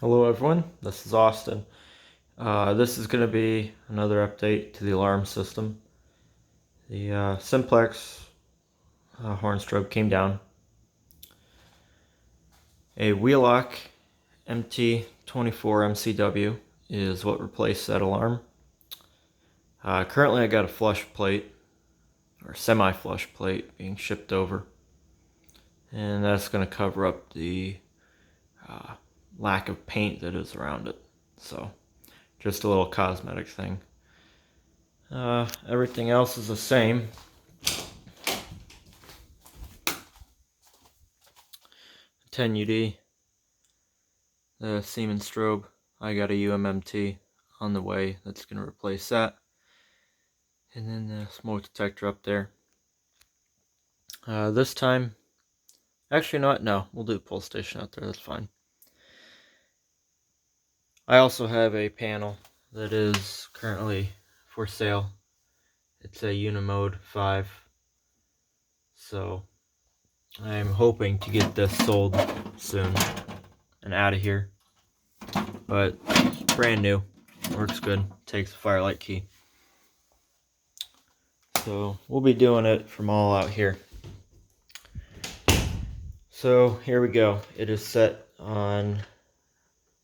Hello everyone, this is Austin. This is going to be another update to the alarm system. The simplex horn strobe came down. A Wheelock MT24 MCW is what replaced that alarm. Currently I got a flush plate, or semi-flush plate, being shipped over. And that's going to cover up the lack of paint that is around it. So, just a little cosmetic thing. Everything else is the same. 10 UD, the Siemens strobe. I got a UMMT on the way that's going to replace that. And then the smoke detector up there. This time, actually not, no, we'll do the pull station out there, that's fine. I also have a panel that is currently for sale. It's a Unimode 5. So I'm hoping to get this sold soon and out of here. But it's brand new, works good, takes a firelight key. So we'll be doing it from all out here. So here we go. It is set on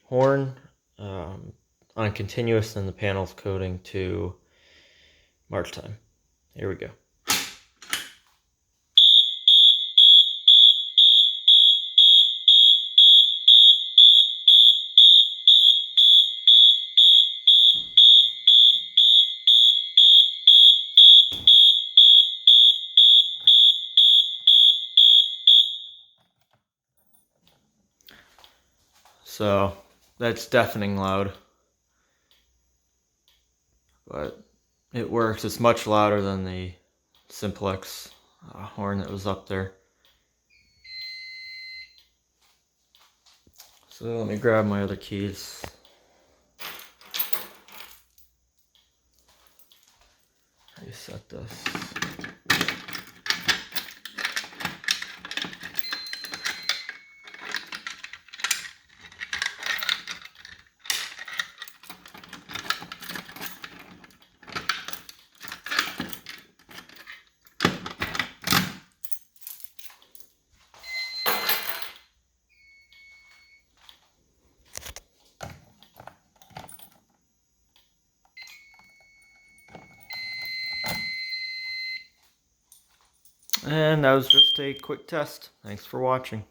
horn, on continuous, and the panel's coding to march time. Here we go. So that's deafening loud, but it works. It's much louder than the simplex horn that was up there. So let me grab my other keys. Reset this. And that was just a quick test. Thanks for watching.